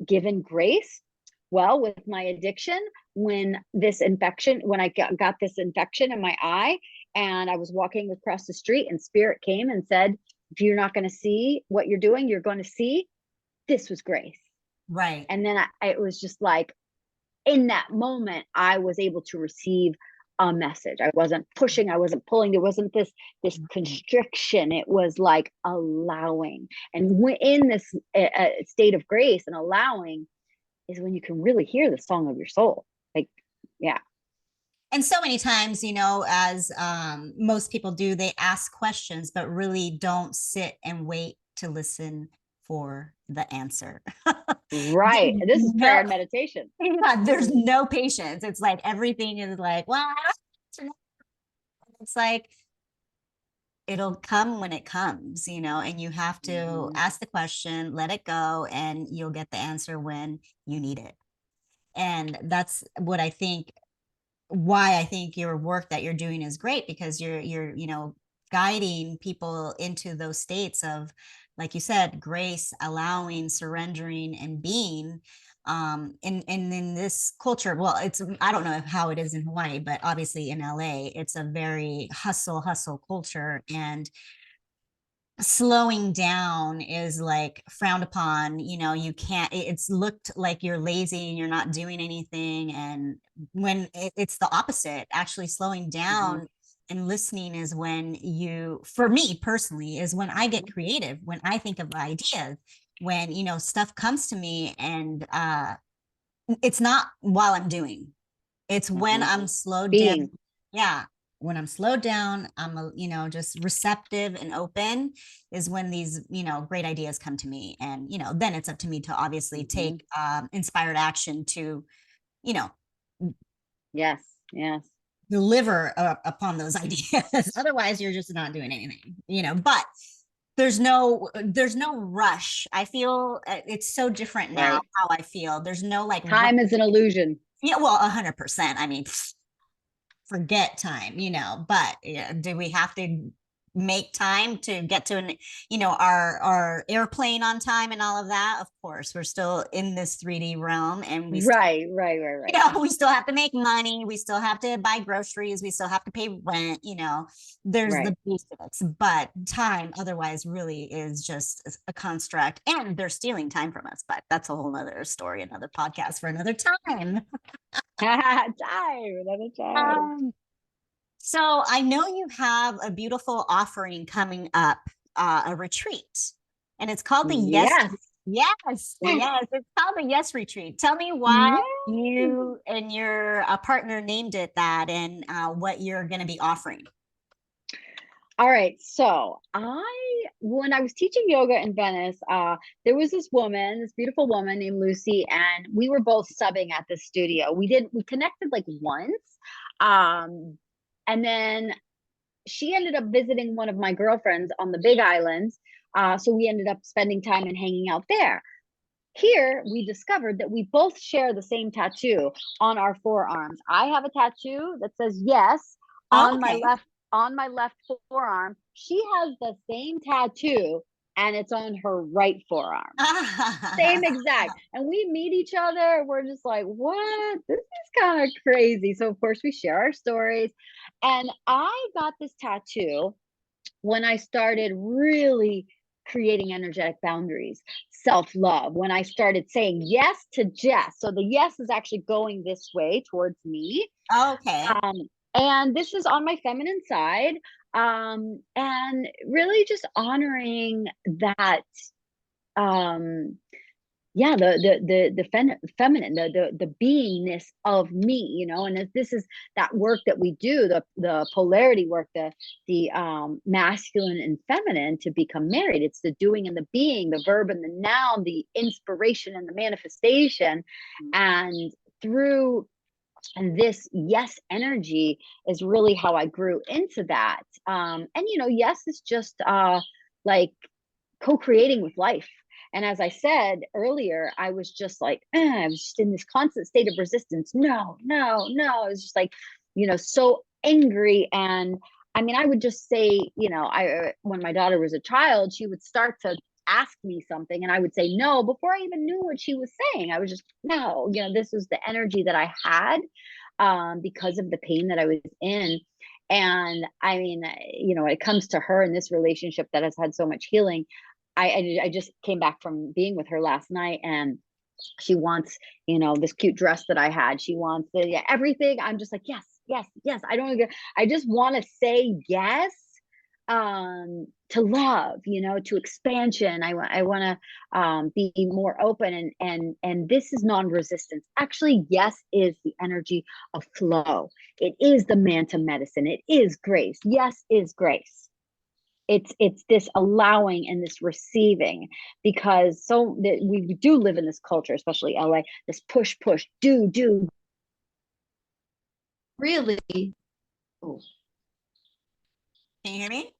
given grace? Well, with my addiction, when I got this infection in my eye, and I was walking across the street, and spirit came and said, if you're not going to see what you're doing, you're going to see. This was grace. Right. And then it was just like, in that moment, I was able to receive a message. I wasn't pushing, I wasn't pulling. There wasn't this constriction. It was like allowing. And in this state of grace and allowing is when you can really hear the song of your soul. Like, yeah. And so many times, as most people do, they ask questions, but really don't sit and wait to listen for the answer. Right. This is prayer No, and meditation. yeah, there's no patience. It's like everything is like, well, it's like it'll come when it comes, and you have to ask the question, let it go, and you'll get the answer when you need it. And that's what I think, why I think your work that you're doing is great, because you're guiding people into those states of, like you said, grace, allowing, surrendering, and being. And in this culture, well, I don't know how it is in Hawaii, but obviously in LA, it's a very hustle culture, and slowing down is like frowned upon. You can't, it's looked like you're lazy and you're not doing anything. And when it's the opposite, actually slowing Mm-hmm. down and listening is when for me personally, is when I get creative, when I think of ideas, when stuff comes to me. And it's not while I'm doing, it's when Mm-hmm. I'm slowed down. Being. Yeah. When I'm slowed down, I'm, just receptive and open, is when these, great ideas come to me. And, then it's up to me to obviously Mm-hmm. take inspired action to, you know, Yes. Yes. deliver upon those ideas. Otherwise, you're just not doing anything, but there's no rush. I feel it's so different now Right. how I feel. There's no like rush. Time is an illusion. Yeah, well, 100%. I mean, forget time, but yeah, do we have to make time to get to our airplane on time and all of that. Of course, we're still in this 3D realm, and Right. we still have to make money. We still have to buy groceries. We still have to pay rent. There's the Right. basics, but time otherwise really is just a construct, and they're stealing time from us. But that's a whole nother story, another podcast for another time. Another time. Um, so I know you have a beautiful offering coming up, a retreat, and it's called the Yes. Yes. Yes, it's called the Yes Retreat. Tell me why Yes. you and your partner named it that, and what you're going to be offering. All right. So when I was teaching yoga in Venice, there was this woman, this beautiful woman named Lucy, and we were both subbing at the studio. We connected like once. And then she ended up visiting one of my girlfriends on the Big Island. So we ended up spending time and hanging out there. Here, we discovered that we both share the same tattoo on our forearms. I have a tattoo that says yes on Okay. my left forearm. She has the same tattoo, and it's on her right forearm. Same exact. And we meet each other. We're just like, what? This is kind of crazy. So of course we share our stories. And I got this tattoo when I started really creating energetic boundaries, self-love, when I started saying yes to Jess. So the yes is actually going this way towards me. Okay. And this is on my feminine side. And really just honoring that, yeah, the feminine, the beingness of me, and this is that work that we do, the polarity work, the masculine and feminine to become married. It's the doing and the being, the verb and the noun, the inspiration and the manifestation. And through this yes energy is really how I grew into that. And yes is just like co-creating with life. And as I said earlier, I was just like, I was just in this constant state of resistance. No. I was just like, so angry. And I mean, I would just say, when my daughter was a child, she would start to ask me something and I would say no before I even knew what she was saying. I was just, no, this was the energy that I had because of the pain that I was in. And I mean, when it comes to her in this relationship that has had so much healing, I just came back from being with her last night, and she wants, this cute dress that I had. She wants everything. I'm just like, yes. I just want to say yes to love, to expansion. I want to be more open, and this is non-resistance. Actually, yes is the energy of flow. It is the manta medicine. It is grace. Yes is grace. It's this allowing and this receiving, because we do live in this culture, especially LA, this push, do. Really? Oh, Can you hear me?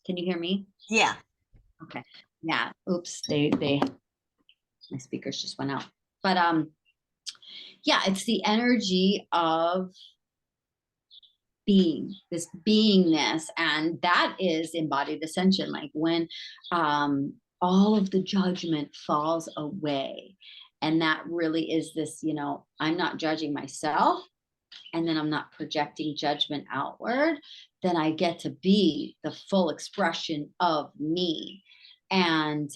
can you hear me? Yeah. Okay. Yeah. Oops. My speakers just went out. But yeah, it's the energy of being, this beingness, and that is embodied ascension. Like when all of the judgment falls away, and that really is this, I'm not judging myself, and then I'm not projecting judgment outward, then I get to be the full expression of me. And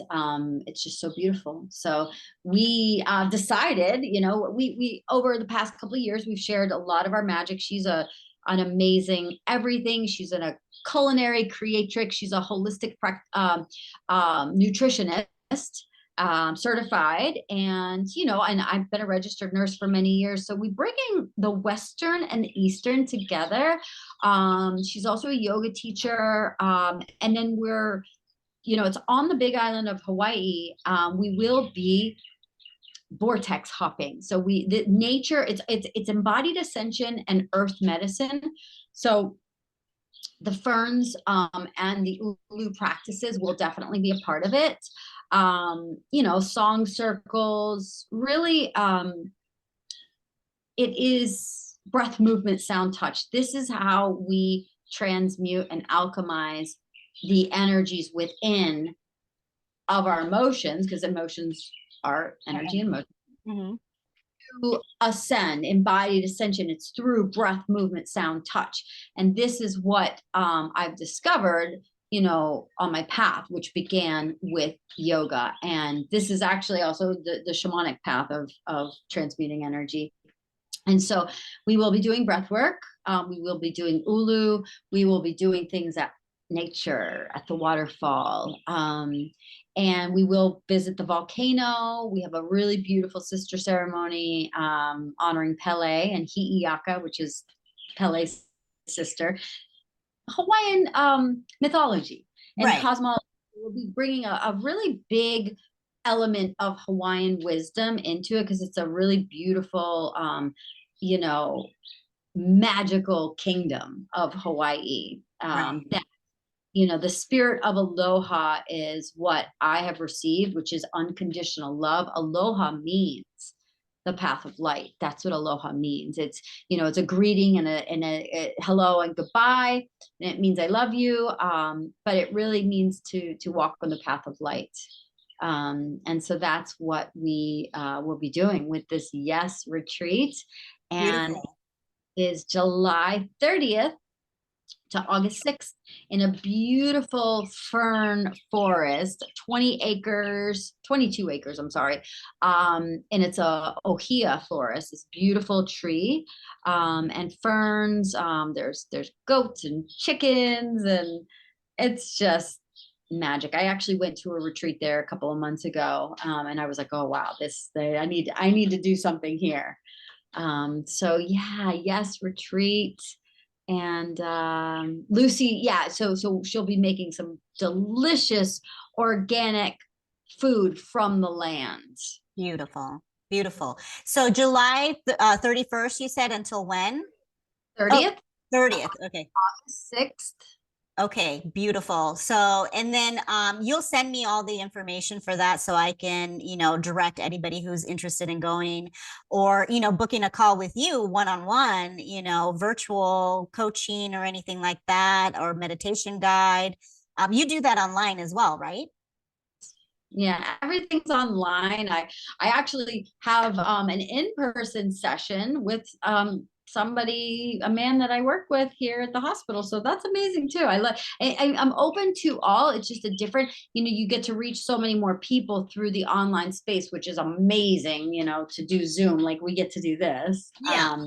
it's just so beautiful. So we decided, we over the past couple of years, we've shared a lot of our magic. She's an amazing everything. She's a culinary creatrix. She's a holistic nutritionist, certified, and and I've been a registered nurse for many years. So we bringing the Western and the Eastern together. She's also a yoga teacher, and then we're, it's on the Big Island of Hawaii. We will be vortex hopping. So the nature, it's embodied ascension and earth medicine. So the ferns and the ulu practices will definitely be a part of it. Song circles, really, it is breath, movement, sound, touch. This is how we transmute and alchemize the energies within of our emotions, because emotions are energy and motion, Mm-hmm. to ascend, embodied ascension. It's through breath, movement, sound, touch. And this is what I've discovered, on my path, which began with yoga. And this is actually also the shamanic path of transmuting energy. And so we will be doing breath work. We will be doing ulu. We will be doing things at nature, at the waterfall. And we will visit the volcano. We have a really beautiful sister ceremony honoring Pele and Hi'iaka, which is Pele's sister. Hawaiian mythology and Right. cosmology. We'll be bringing a really big element of Hawaiian wisdom into it, because it's a really beautiful, magical kingdom of Hawaii. Right. That, the spirit of aloha is what I have received, which is unconditional love. Aloha means the path of light. That's what aloha means. It's a greeting and a hello and goodbye, and it means I love you. But it really means to walk on the path of light. And so that's what we will be doing with this Yes retreat. And Beautiful. it is July 30th to August 6th in a beautiful fern forest, 22 acres, I'm sorry. And it's a ohia forest, this beautiful tree, and ferns. There's goats and chickens, and it's just magic. I actually went to a retreat there a couple of months ago, and I was like, oh wow, I need to do something here. So yeah, yes, retreat. And Lucy, yeah, so she'll be making some delicious organic food from the land. Beautiful. Beautiful. So July 31st, you said, until when? 30th, 30th. Okay. 6th. Okay, beautiful. So, and then you'll send me all the information for that so I can, direct anybody who's interested in going, or, booking a call with you one-on-one, virtual coaching or anything like that, or meditation guide. You do that online as well, right? Yeah, everything's online. I actually have an in-person session with a man that I work with here at the hospital. So that's amazing too. I'm open to all. It's just a different, you get to reach so many more people through the online space, which is amazing, to do Zoom like we get to do this. Yeah.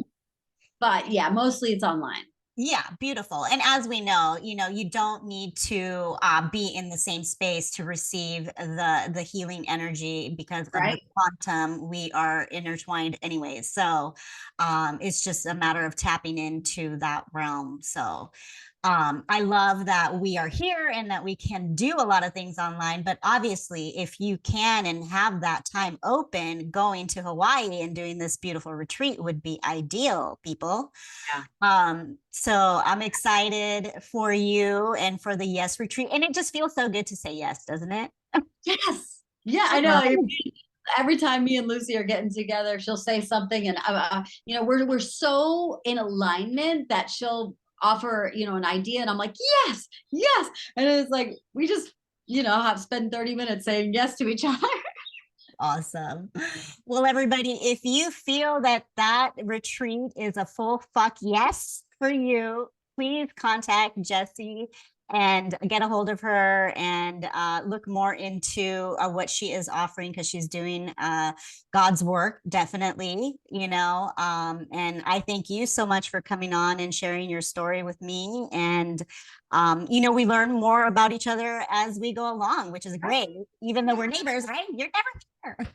But yeah, mostly it's online. Yeah, beautiful. And as we know, you don't need to be in the same space to receive the healing energy, because of the Right. quantum. We are intertwined anyway. So it's just a matter of tapping into that realm. So I love that we are here and that we can do a lot of things online. But obviously, if you can and have that time open, going to Hawaii and doing this beautiful retreat would be ideal, people. Yeah. So I'm excited for you and for the Yes retreat. And it just feels so good to say yes, doesn't it? Yes. Yeah, I know. Every time me and Lucy are getting together, she'll say something, and we're so in alignment that she'll offer an idea, and I'm like, yes, yes, and it's like we just have spent 30 minutes saying yes to each other. Awesome. Well, everybody, if you feel that retreat is a full fuck yes for you, please contact Jessie and get a hold of her, and look more into what she is offering, because she's doing God's work, definitely, and I thank you so much for coming on and sharing your story with me. And we learn more about each other as we go along, which is great, even though we're neighbors, right? You're never here.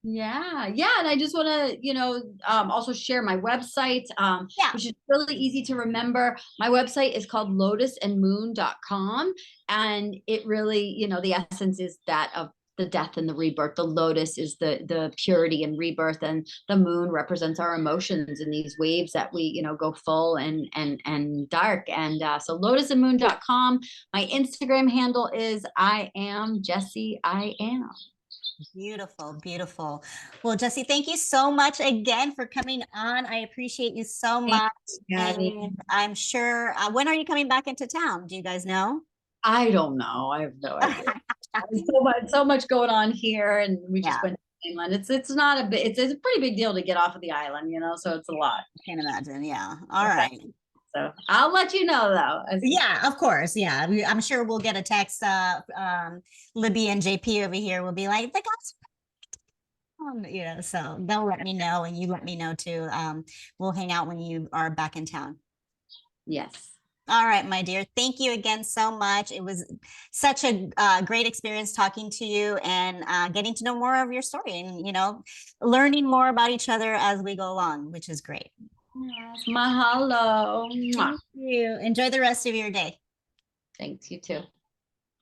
Yeah, and I just want to, also share my website, Yeah. which is really easy to remember. My website is called lotusandmoon.com, and it really, the essence is that of the death and the rebirth. The lotus is the purity and rebirth, and the moon represents our emotions in these waves that we, go full and dark. And so lotusandmoon.com. My Instagram handle is I am Jessie I am. Beautiful, beautiful. Well, Jesse, thank you so much again for coming on. I appreciate you so Thank much. you, Gabby. And I'm sure, when are you coming back into town? Do you guys know? I don't know. I have no idea. There's so much going on here, and we just Yeah, went to the mainland. It's not a bit. It's a pretty big deal to get off of the island, so it's a lot. I can imagine. Yeah. All right. So I'll let you know though. Yeah, of course. Yeah. I'm sure we'll get a text. Libby and JP over here will be like, the guys, so they'll let me know and you let me know too. We'll hang out when you are back in town. Yes. All right, my dear. Thank you again so much. It was such a great experience talking to you and getting to know more of your story and, learning more about each other as we go along, which is great. Yes. Mahalo. Mwah. Thank you. Enjoy the rest of your day. Thanks, you too.